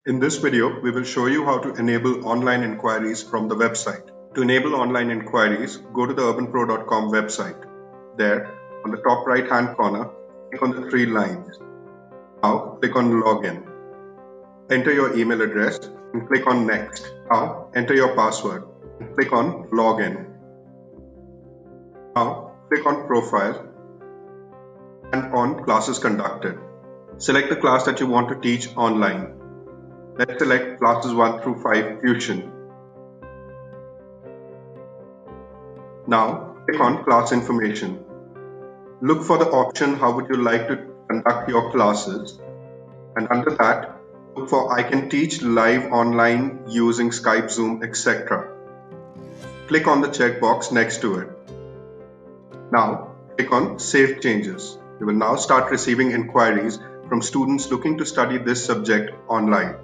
In this video, we will show you how to enable online inquiries from the website. To enable online inquiries, go to the UrbanPro.com website. There, on the top right-hand corner, click on the three lines. Now, click on Login. Enter your email address and click on Next. Now, enter your password and click on Login. Now, click on Profile and on Classes Conducted. Select the class that you want to teach online. Let's select classes 1 through 5 Tuition. Now, click on Class Information. Look for the option How would you like to conduct your classes, and under that, look for I can teach live online using Skype, Zoom, etc. Click on the checkbox next to it. Now, click on Save Changes. You will now start receiving inquiries from students looking to study this subject online.